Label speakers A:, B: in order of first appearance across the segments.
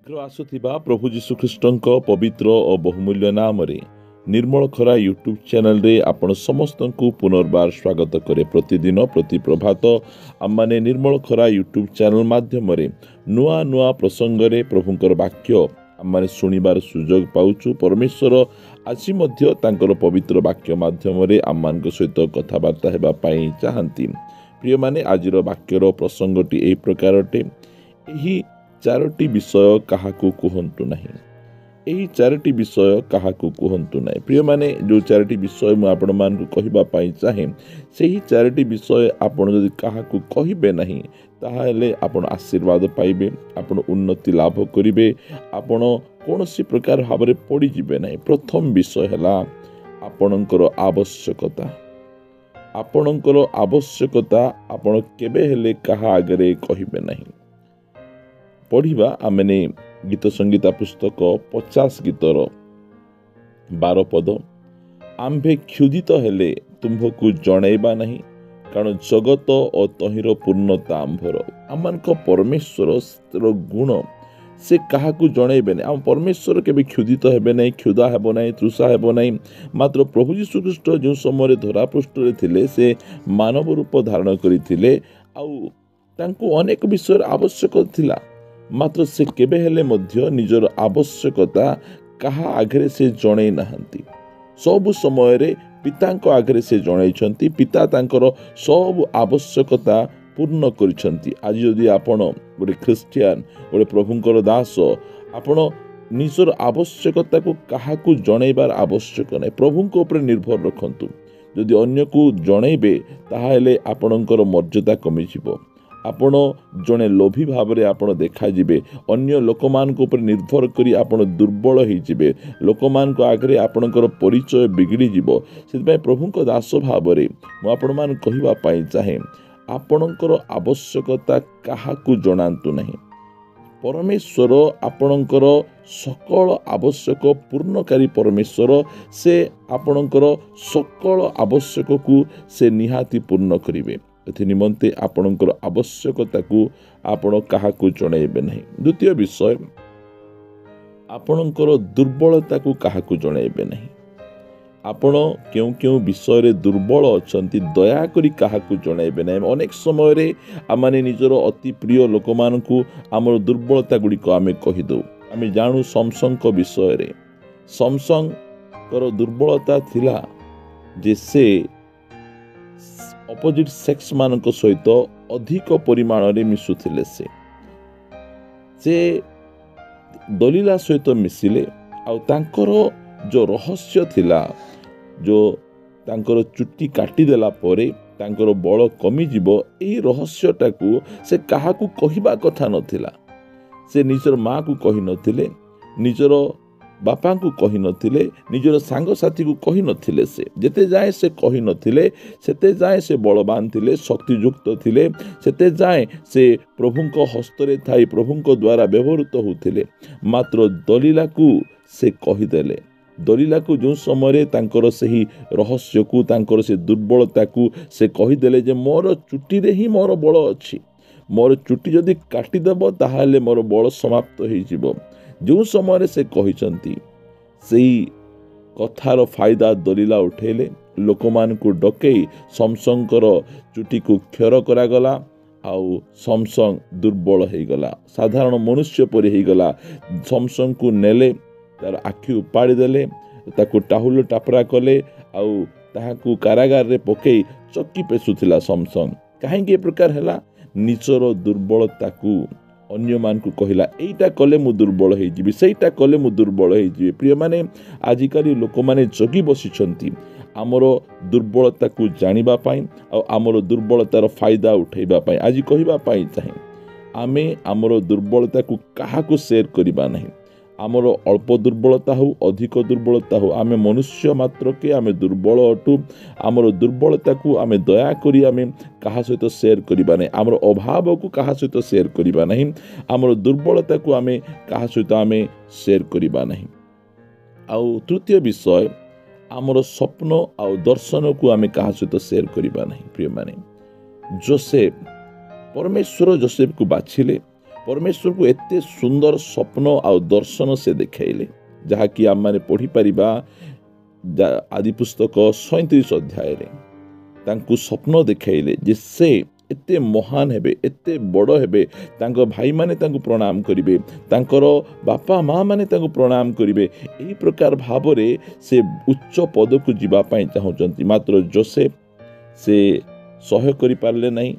A: शीघ्र आसुथिबा प्रभु जीशुख्रीष्टଙ୍କ पवित्र और बहुमूल्य नाम रे निर्मल खरा यूट्यूब चैनल रे आपण समस्त को पुनर्बार स्वागत करे। प्रतिदिन प्रति प्रभात आम माने निर्मल खरा यूट्यूब चैनल माध्यम रे नुआ नुआ प्रसंग रे प्रभुंकर वाक्य आम माने सुनिबार सुजोग पाउछु। परमेश्वर आसी मध्य तांकर पवित्र वाक्य माध्यम रे आम मान सहित कथबार्ता हेबा पई चाहंती। प्रिय माने आजिर वाक्यर प्रसंगटी एही प्रकारटे, एही चारोटी विषय काहाकू कहंतु नहीं। एही चारोटी विषय काहाकू कहंतु नहीं। प्रिय माने जो चारोटी विषय मु आपण मान को कहिबा पई चाहे, सेही चारोटी विषय आपण जदि काहाकू कहिबे नहीं ताहाले आपण आशीर्वाद पाइबे, आपण उन्नति लाभ करिवे, आपण कोनोसी प्रकार भाबरे पड़ी जिवे नहीं। प्रथम विषय हला आपणकर आवश्यकता। आपणकर आवश्यकता आपण केबे हेले काहा आगरे कहिबे नहीं। पढ़िबा आमने गीत संगीता पुस्तक 50 गीतर 12 पद। आम्भे क्षुदित हेले तुम्भकु जणैबा नहीं, कारण जगत और तहिर पूर्णता आम्भर। आमनक परमेश्वर गुण से काहाकू जणैबे नहीं। आम परमेश्वर केबे क्षुदित हेबे नहीं, क्षुदा हेबो नहीं, तृषा हेबो नहीं। मात्र प्रभु यीशु ख्रीष्ट जो समय धरा पृष्ठरे थिले से मानव रूप धारण करिथिले, आउ तांको अनेक विषय आवश्यक थिला। मात्र से केबे हेले मध्य निजर आवश्यकता कहा आगरे से जणै नाहंती। सब समय रे पितांको आगरे से जणैछंती। पिता तांकर सब आवश्यकता पूर्ण करिछंती। आज यदि आपण गोटे ख्रिस्टियान, गोटे प्रभुंकर दास, आपण निजर आवश्यकता को काहाकू जणैबार आवश्यक नै। प्रभुंको ऊपर निर्भर रखंतु। यदि अन्य को जणैबे ताहाले आपणकर मर्यादा कमी जिवो। आपण जने लोभी भाव में आपण देखा जिबे। अन्य लोक मान को ऊपर निर्भर करी आपण दुर्बल हो जिबे। लोक मान को आगरे आपणकर परिचय बिगड़ी जिवो। सेतबे प्रभुंक दास भाव में मु आपण मान कहिबा पई चाहे, आपणकर आवश्यकता काहाकू जणांतु नहीं। परमेश्वर आपणकर सकल आवश्यक पूर्णकारी परमेश्वर, से आपणकर सकल आवश्यक को से निहाती पूर्ण करिवे। एथि निमंते आपणकर आवश्यकता को आपण काहाकू जणैबे नहीं। द्वितीय विषय, आपणकर दुर्बलता को काहाकू जणैबे नहीं। आपण क्यों क्यों विषय रे दुर्बल अछंती दया करी काहाकू जणैबे नहीं। अनेक समय रे आमाने निजर अति प्रिय लोक मान को आमर दुर्बलता गुडी को आमे कहि दउ। आमे जानू समसन को विषय रे, समसन कर दुर्बलता थिला जे से अपोजिट सेक्स मान सहित अधिक परिमाण रे मिसुथिले। से दलीला सहित मिसिले। आउ तांकर जो रहस्य थिला, जो तांकर चुट्टी काटी देला परे तांकर बल कमी जिवो, एही रहस्यटा को से काहाकू कहिबा कथा नथिला। से निजर माँ को कहि नथिले, निजर बापा को कहि नथिले, निजर सांग साथी को कहि नथिले। से जेते जाए से कहि नथिले, सेते जाए से बलवान थिले, शक्तियुक्त थिले, सेते जाए से प्रभुंक हस्तरे थाई प्रभुंक द्वारा व्यवहृत होथिले। मात्र दलीला को से कहिदेले। दलीला को जो समय तांकर सही रहस्य को, तांकर से दुर्बलता को से कहिदेले जे मोर चुट्टी रे ही मोर बल अछि। मोर चुट्टी जदि काटिदेब ताहाले मोर बल समाप्त हो जिवो। जो समय से कहिसंती सेही कथार फायदा दलीला उठेले। लोक मान को डकई समसंकर चुटी को क्षर करागला। आउ समसंग दुर्बल हो गला, साधारण मनुष्य परि हो गला। समसंग को नेले, तार आखि उपाड़ी देले, ताकू टाहुल टापरा कले, आउ ताहाकू कारागार रे पकई चक्की पेसुथिला समसंग। काहेकि ए प्रकार हैला? निजर दुर्बलता को अन्य मान को कहिला, एटा कले मु दुर्बल हो जिवि, सेटा कले मु दुर्बल हो जिवि। प्रिय माने आजिकाली लोक माने जगी बसिछंती आमर दुर्बलता को जानिबा पाई, आ आमर दुर्बलतार फायदा उठैबा पाई। आज कहिबा पाई चाहे, आमे आमर दुर्बलता को काहाकू शेयर करिबा नहीं। आमर अल्प दुर्बलता हो, अधिक दुर्बलता हो, आमे मनुष्य मात्र के आमे दुर्बल अटू। आमर दुर्बलता को आमे दया करी आमे काहा सहित शेयर करिबा नहीं। आमर अभाव को काहा सहित शेयर करिबा नहीं। आमर दुर्बलता को आमे काहा सहित आमे शेयर करिबा नहीं। आउ तृतीय विषय, आमर स्वप्न आउ दर्शन को आमे काहा सहित शेयर करिबा नहीं। प्रिय माने जोसेफ, परमेश्वर जोसेफ को बाछिले। परमेश्वर को एते सुंदर स्वप्न आ दर्शन से देखाइले जहाँकि आम मैंने पढ़ी पारिबा आदि पुस्तक 37 अध्याय तांकु स्वप्न देखाइले जे से एते महान हेबे एते बड़ हेबे तांको भाई माने तांको प्रणाम करिवे तांकर बापा माँ माने तांको प्रणाम करिवे एही प्रकार भावरे से उच्च पद को जीवा पाई चाहउचंती मात्र जोसेफ से सह्य करि पारले नहीं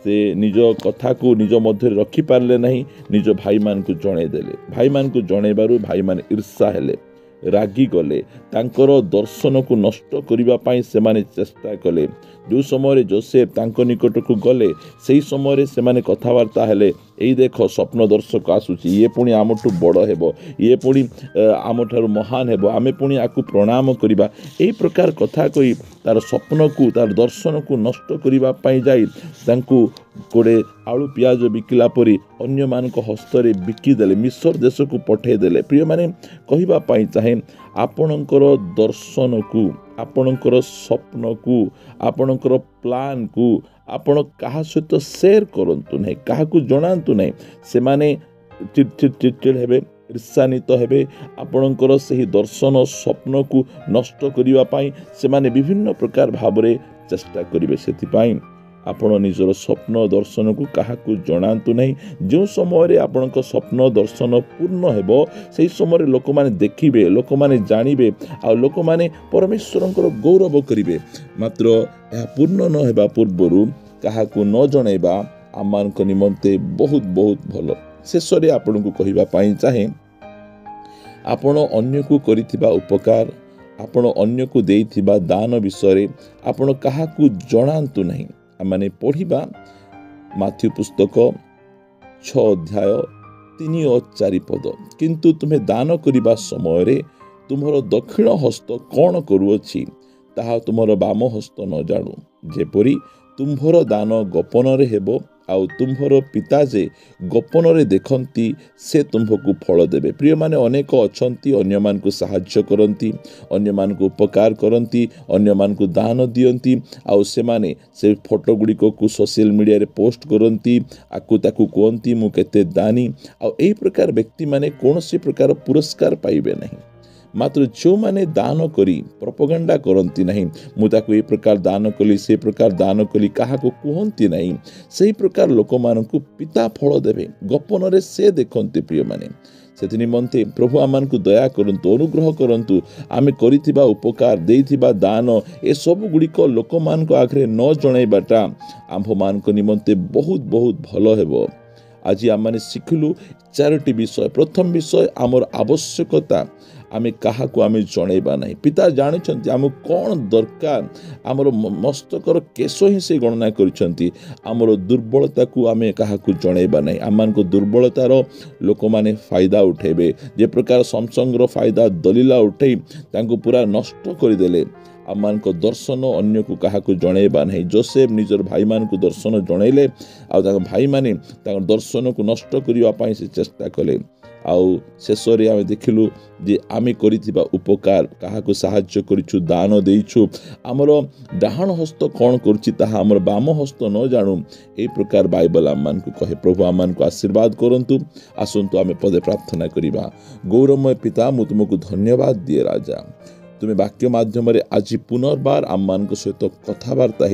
A: से निज कथा को निज मध्य रखी पारले नहीं निज भाई मान को जणे देले भाई मान को जणेबारु भाई माने ईर्षा हेले रागी गले तांकर दर्शन को नष्ट करिबा पाई से माने चेष्टा कले जो समय जोसेफ तांको निकट को गले सेही समय से माने कथावार्ता हेले एई देख स्वप्न दर्शक आसुची ये पुणी आमठू बड़ हेबो ये पुणी आमठारु महान हेबो आमे पुणी आकु प्रणाम करिबा एई प्रकार कथा कहि तार स्वप्न को तार दर्शन को नष्ट करिबा पाई जाई तांकु कोड़े आलू पियाज बिकिला परी अन्य मानक हस्तरे बिकिदेले मिस्र देश को पठे देले प्रिय माने कहिबा पाई चाहे आपणकर दर्शन को आपणकर स्वप्न को आपणकर प्लान को आपण कहा सहित शेयर करंतु नहीं कहा को जणांतु नहीं से माने चिड़चिड़ हेबे ईर्षान्वित हेबे आपणकर सही दर्शन स्वप्न को नष्ट करिबा पाई से माने विभिन्न प्रकार भावरे चेष्टा करिवे सेतिपाई आपण निजर स्वप्न दर्शन को क्या जनातु नहीं जो समय आपणक स्वप्न दर्शन पूर्ण हेबो से समय लोक माने देखिबे लोक माने जानिबे आ लोक माने परमेश्वरंकर गौरव करिवे मात्र यह पूर्ण न हेबा पूर्वरु क्या न जणैबा आमानक निमंते बहुत बहुत भल शेष रे आपन को कहिबा पाई चाहे आपण अन्य को करिथिबा उपकार आपण अन्य को देइथिबा दान विषय आपण क्या जनातु नहीं माने पढ़िबा माथ्यू पुस्तक 6 अध्याय 3 और 4 पद किंतु तुम्हें दान करिबा समय रे तुमर दक्षिण हस्त कौन करुअछि ताहा तुमर बाम हस्त न जाणु जेपरी तुम्भर दान गोपन रे हेबो आउ तुम्भर पिता जे गोपन रे देखंती से तुम्भकु फल देबे प्रिय माने अनेक अछंती अन्य मान को सहाय्य करंती अन्य मान को उपकार करंती अन्य मान को दान दियंती आउ से माने से फोटो गुडी को सोशल मीडिया रे पोस्ट करंती आकु ताकु कोंती मु केते दानी आउ एही प्रकार व्यक्ति माने कोनोसी प्रकार पुरस्कार पाइबे नहीं मात्र जो माने दान करी प्रोपोगंडा करंती नहीं मुताकु ए प्रकार दान कली से प्रकार दान कली काहा को कहंती नहीं सही प्रकार लोक मान को पिता फल देबे गोपन रे से देखंती प्रिय माने सेति निमंते प्रभु आमान को दया करंतु अनुग्रह करंतु आमे करिथिबा उपकार देइथिबा दान ए सब गुडी को लोक मान को आखरे न जणैबाटा आंभ मान को निमंते बहुत बहुत भलो हेबो आज आम शिखिलु 4टी विषय प्रथम विषय आमर आवश्यकता आमे कहा को आमे जणैबा नहीं पिता जानछंती आम कौन दरकार आमर मस्तकर केश ही से गणना करिसंती आमर दुर्बलता को आमे कहा को जणैबा नहीं आमान को दुर्बलतार लोक माने फायदा उठेबे जे प्रकार समसंगर फायदा दलीला उठै तांको पूरा नष्ट करदेले आमान को दर्शन अन्य को कहा को जणैबा नहीं जोसेफ निजर भाई मान को दर्शन जणैले आ भाई माने दर्शन को नष्ट करिवा पाई से चेष्टा कले आउ शेष रे आमे देखिलु जे आमे करिथिबा उपकार काहा को सहाय्य करिछु दान देइछु हमर डाहण हस्त कोन करछि ताहा हमर बाम हस्त न जानु ए प्रकार बाइबल आमान को कहे प्रभु आमान को आशीर्वाद करंतु आसंतु आमे पदे प्रार्थना करिबा गौरवमय पिता मु तुमको धन्यवाद दिए राजा तुम्हें वाक्य माध्यम आज पुनर्बार आम मान सहित कथबार्ता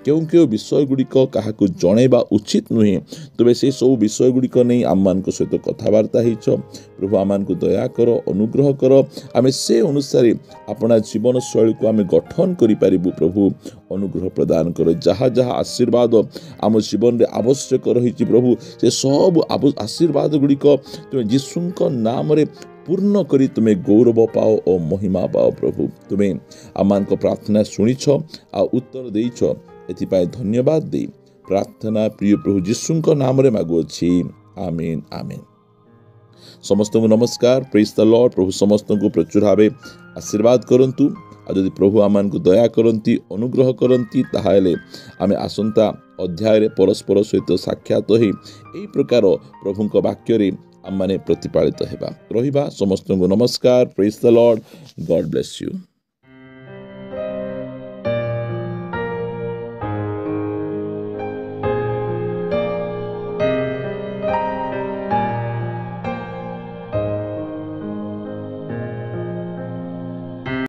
A: क्यों विषय गुड़िक क्या जनइबा उचित नुहे तुम्हें से सब विषय गुड़िक नहीं आम मान सहित कथबार्ता प्रभु आम को दया कर अनुग्रह कर आम से अनुसार अपना जीवन शैली को आम गठन करूँ प्रभु अनुग्रह प्रदान कर जहाँ जहाँ आशीर्वाद आम जीवन में आवश्यक रही प्रभु से सब आशीर्वाद गुड़िक तुम्हें यीशु नाम रे पूर्ण करी तुम्हें गौरव पाओ और महिमा पाओ प्रभु तुम्हें आमान को प्रार्थना शुणीछ आ उत्तर देइछ एथिपाई धन्यवाद दे प्रार्थना प्रिय प्रभु यीशु नाम रे मागुछि आमीन आमीन। समस्त को नमस्कार प्रेज द लॉर्ड प्रभु समस्त को प्रचुर भावे आशीर्वाद करंतु आ जदि प्रभु आमान को दया करंती अनुग्रह करंती ताहाले आमे आसंता अध्याय रे परस्पर सहित साक्षात होई एई प्रकार प्रभुक वाक्य रे आम माने प्रतिपालित हेबा रहिबा समस्त को नमस्कार praise the Lord God bless you.